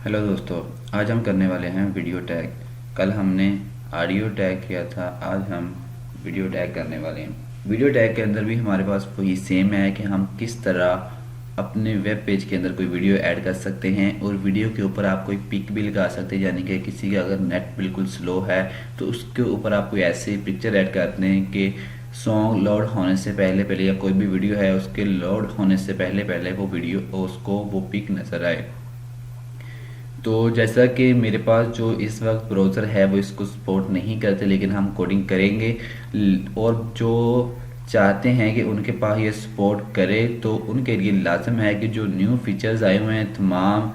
Hello दोस्तों, आज हम करने वाले हैं वीडियो टैग। कल हमने ऑडियो टैग किया था, आज हम वीडियो टैग करने वाले हैं। वीडियो टैग के अंदर भी हमारे पास वही सेम है कि हम किस तरह अपने वेब पेज के अंदर कोई वीडियो ऐड कर सकते हैं और वीडियो के ऊपर आप कोई पिक भी लगा सकते हैं। यानी कि किसी का अगर नेट बिल्कुल स्लो है तो उसके ऊपर आप कोई ऐसी पिक्चर ऐड करते हैं कि सॉन्ग लोड होने से पहले पहले या कोई भी वीडियो है उसके लोड होने से पहले पहले वो वीडियो उसको वो पिक नज़र आए। तो जैसा कि मेरे पास जो इस वक्त ब्राउज़र है वो इसको सपोर्ट नहीं करते, लेकिन हम कोडिंग करेंगे। और जो चाहते हैं कि उनके पास ये सपोर्ट करे तो उनके लिए लाजम है कि जो न्यू फीचर्स आए हुए हैं तमाम,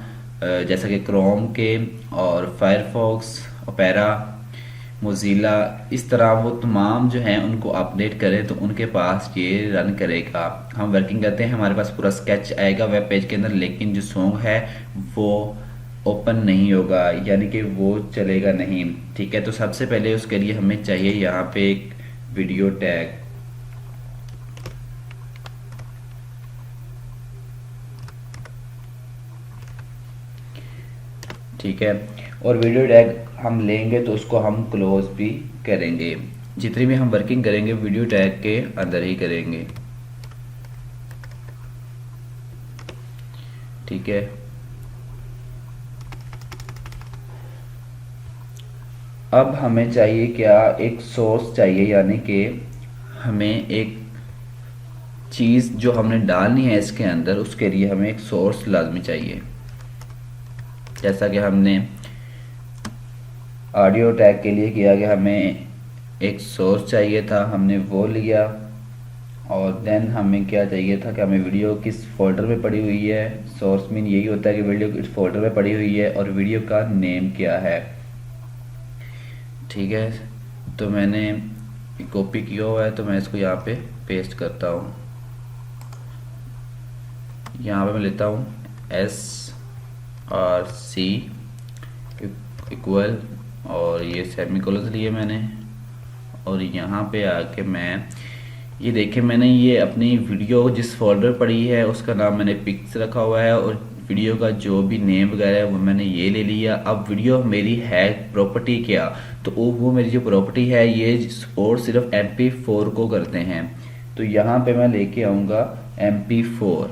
जैसा कि क्रोम के और फायरफॉक्स, ओपेरा, मोज़िला, इस तरह वो तमाम जो हैं उनको अपडेट करें तो उनके पास ये रन करेगा। हम वर्किंग करते हैं, हमारे पास पूरा स्केच आएगा वेब पेज के अंदर, लेकिन जो सॉन्ग है वो ओपन नहीं होगा, यानी कि वो चलेगा नहीं। ठीक है, तो सबसे पहले उसके लिए हमें चाहिए यहाँ पे एक वीडियो टैग। ठीक है, और वीडियो टैग हम लेंगे तो उसको हम क्लोज भी करेंगे। जितनी भी हम वर्किंग करेंगे वीडियो टैग के अंदर ही करेंगे। ठीक है, अब हमें चाहिए क्या, एक सोर्स चाहिए, यानी कि हमें एक चीज़ जो हमने डालनी है इसके अंदर उसके लिए हमें एक सोर्स लाजमी चाहिए। जैसा कि हमने ऑडियो टैग के लिए किया कि हमें एक सोर्स चाहिए था, हमने वो लिया। और देन हमें क्या चाहिए था कि हमें वीडियो किस फोल्डर में पड़ी हुई है। सोर्स मीन यही होता है कि वीडियो किस फोल्डर में पड़ी हुई है और वीडियो का नेम क्या है। ठीक है, तो मैंने कॉपी किया हुआ है तो मैं इसको यहाँ पे पेस्ट करता हूँ। यहाँ पे मैं लेता हूँ SRC इक्वल, और ये सेमीकोलन लिए मैंने। और यहाँ पे आके मैं ये देखिए, मैंने ये अपनी वीडियो जिस फोल्डर पड़ी है उसका नाम मैंने पिक्स रखा हुआ है और वीडियो का जो भी नेम वगैरह है वो मैंने ये ले लिया। अब वीडियो मेरी है प्रॉपर्टी क्या, तो वो मेरी जो प्रॉपर्टी है ये सपोर्ट सिर्फ MP4 को करते हैं। तो यहाँ पे मैं लेके आऊँगा MP4।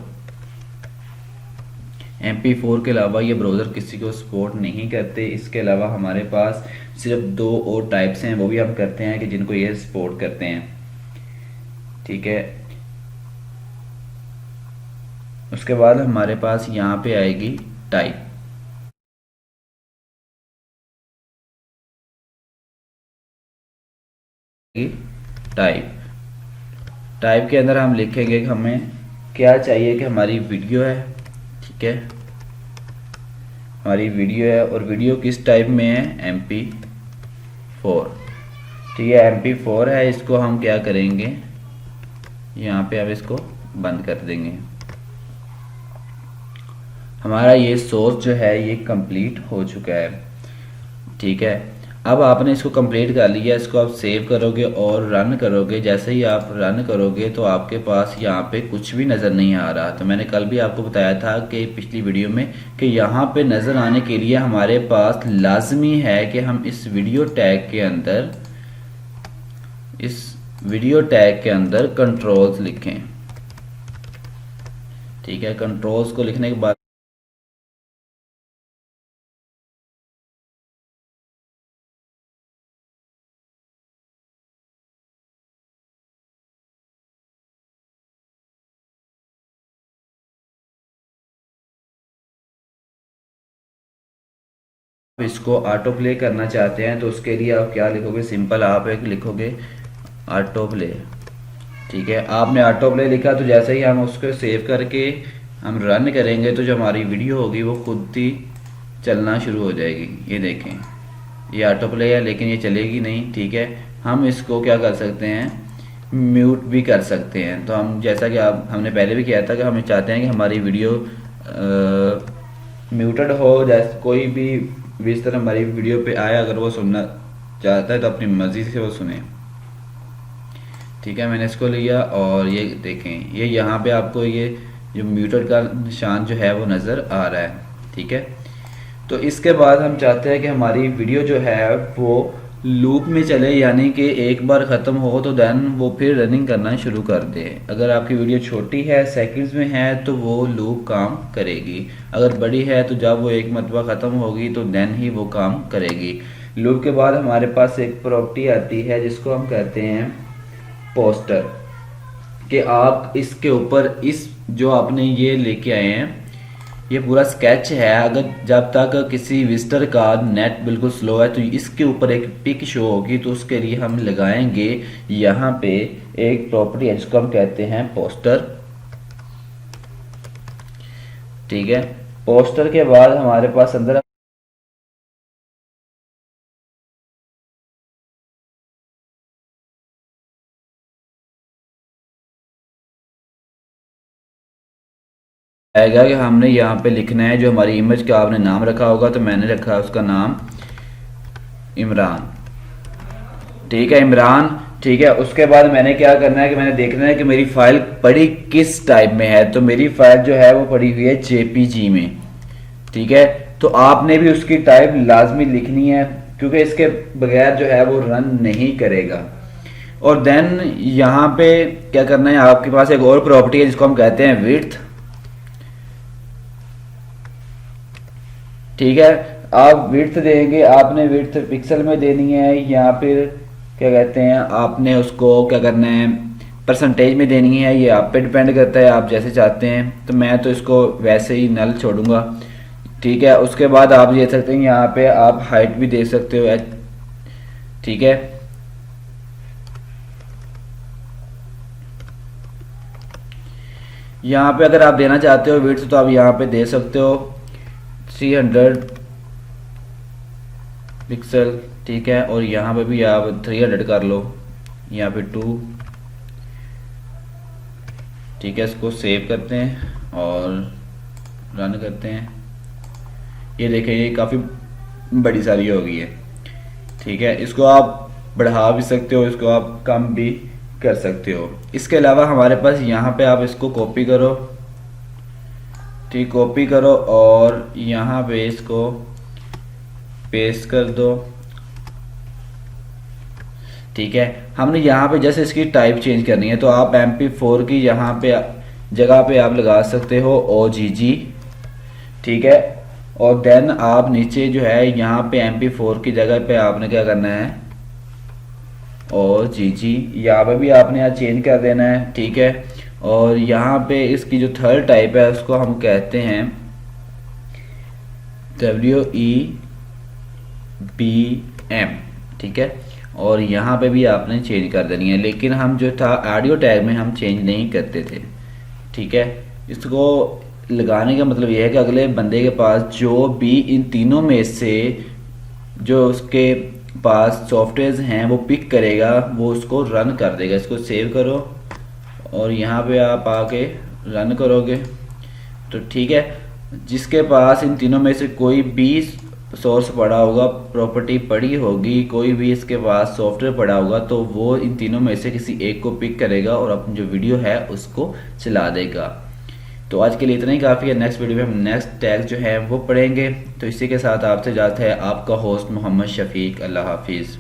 MP4 के अलावा ये ब्राउज़र किसी को सपोर्ट नहीं करते। इसके अलावा हमारे पास सिर्फ दो और टाइप्स हैं, वो भी हम करते हैं कि जिनको ये सपोर्ट करते हैं। ठीक है, उसके बाद हमारे पास यहाँ पे आएगी टाइप। टाइप टाइप के अंदर हम लिखेंगे कि हमें क्या चाहिए, कि हमारी वीडियो है। ठीक है, हमारी वीडियो है और वीडियो किस टाइप में है, MP4। ठीक है, MP4 है, इसको हम क्या करेंगे, यहाँ पे हम इसको बंद कर देंगे। हमारा ये सोर्स जो है ये कंप्लीट हो चुका है। ठीक है, अब आपने इसको कंप्लीट कर लिया, इसको आप सेव करोगे और रन करोगे। जैसे ही आप रन करोगे तो आपके पास यहाँ पे कुछ भी नज़र नहीं आ रहा। तो मैंने कल भी आपको बताया था कि पिछली वीडियो में कि यहाँ पे नज़र आने के लिए हमारे पास लाजमी है कि हम इस वीडियो टैग के अंदर कंट्रोल्स लिखें। ठीक है, कंट्रोल्स को लिखने के बाद इसको ऑटो प्ले करना चाहते हैं तो उसके लिए आप क्या लिखोगे, सिंपल आप एक लिखोगे ऑटो प्ले। ठीक है, आपने ऑटो प्ले लिखा तो जैसे ही हम उसको सेव करके हम रन करेंगे तो जो हमारी वीडियो होगी वो खुद ही चलना शुरू हो जाएगी। ये देखें, ये ऑटो प्ले है लेकिन ये चलेगी नहीं। ठीक है, हम इसको क्या कर सकते हैं, म्यूट भी कर सकते हैं। तो हम जैसा कि हमने पहले भी किया था कि हम चाहते हैं कि हमारी वीडियो म्यूटेड हो, जैसे कोई भी इस तरह हमारी वीडियो पे आए, अगर वो सुनना चाहता है तो अपनी मर्जी से वो सुने। ठीक है, मैंने इसको लिया और ये देखें, ये यहाँ पे आपको ये जो म्यूटेड का निशान जो है वो नज़र आ रहा है। ठीक है, तो इसके बाद हम चाहते हैं कि हमारी वीडियो जो है वो लूप में चले, यानी कि एक बार ख़त्म हो तो देन वो फिर रनिंग करना शुरू कर दे। अगर आपकी वीडियो छोटी है, सेकंड्स में है, तो वो लूप काम करेगी। अगर बड़ी है तो जब वो एक मरतबा ख़त्म होगी तो देन ही वो काम करेगी। लूप के बाद हमारे पास एक प्रॉपर्टी आती है जिसको हम कहते हैं पोस्टर, कि आप इसके ऊपर इस जो आपने ये लेके आए हैं ये पूरा स्केच है, अगर जब तक किसी विजिटर का नेट बिल्कुल स्लो है तो इसके ऊपर एक पिक शो होगी, तो उसके लिए हम लगाएंगे यहाँ पे एक प्रॉपर्टी है जिसको हम कहते हैं पोस्टर। ठीक है, पोस्टर के बाद हमारे पास अंदर आएगा कि हमने यहाँ पे लिखना है जो हमारी इमेज का आपने नाम रखा होगा, तो मैंने रखा है उसका नाम इमरान। ठीक है, इमरान। ठीक है, उसके बाद मैंने क्या करना है कि मैंने देखना है कि मेरी फाइल पड़ी किस टाइप में है। तो मेरी फाइल जो है वो पड़ी हुई है जेपीजी में। ठीक है, तो आपने भी उसकी टाइप लाजमी लिखनी है क्योंकि इसके बगैर जो है वो रन नहीं करेगा। और देन यहाँ पे क्या करना है, आपके पास एक और प्रॉपर्टी है जिसको हम कहते हैं विड्थ। ठीक है, आप विड्थ देंगे, आपने विड्थ पिक्सल में देनी है या फिर क्या कहते हैं आपने उसको क्या करना है परसेंटेज में देनी है, ये आप पे डिपेंड करता है, आप जैसे चाहते हैं। तो मैं तो इसको वैसे ही नल छोड़ूंगा। ठीक है, उसके बाद आप दे सकते हैं यहाँ पे आप हाइट भी दे सकते हो। ठीक है, यहाँ पे अगर आप देना चाहते हो विड्थ तो आप यहाँ पे दे सकते हो 300 पिक्सल। ठीक है, और यहाँ पे भी आप 300 कर लो, यहाँ पे 2। ठीक है, इसको सेव करते हैं और रन करते हैं। ये देखिए ये काफ़ी बड़ी सारी हो गई है। ठीक है, इसको आप बढ़ा भी सकते हो, इसको आप कम भी कर सकते हो। इसके अलावा हमारे पास यहाँ पे आप इसको कॉपी करो। ठीक, कॉपी करो और यहाँ पे इसको पेस्ट कर दो। ठीक है, हमने यहाँ पे जैसे इसकी टाइप चेंज करनी है तो आप MP4 की यहाँ पे जगह पे आप लगा सकते हो OGG। ठीक है, और देन आप नीचे जो है यहाँ पे MP4 की जगह पे आपने क्या करना है OGG, यहाँ पे भी आपने यहाँ चेंज कर देना है। ठीक है, और यहाँ पे इसकी जो थर्ड टाइप है उसको हम कहते हैं WEBM। ठीक है, और यहाँ पे भी आपने चेंज कर देनी है, लेकिन हम जो था ऑडियो टैग में हम चेंज नहीं करते थे। ठीक है, इसको लगाने का मतलब यह है कि अगले बंदे के पास जो भी इन तीनों में से जो उसके पास सॉफ्टवेयर हैं वो पिक करेगा वो उसको रन कर देगा। इसको सेव करो और यहाँ पे आप आके रन करोगे तो ठीक है, जिसके पास इन तीनों में से कोई भी सोर्स पड़ा होगा, प्रॉपर्टी पड़ी होगी, कोई भी इसके पास सॉफ्टवेयर पड़ा होगा, तो वो इन तीनों में से किसी एक को पिक करेगा और अपनी जो वीडियो है उसको चला देगा। तो आज के लिए इतना ही काफ़ी है। नेक्स्ट वीडियो में हम नेक्स्ट टैग जो है वो पढ़ेंगे। तो इसी के साथ आपसे इजाज़त है, आपका होस्ट मोहम्मद शफीक। अल्लाह हाफिज़।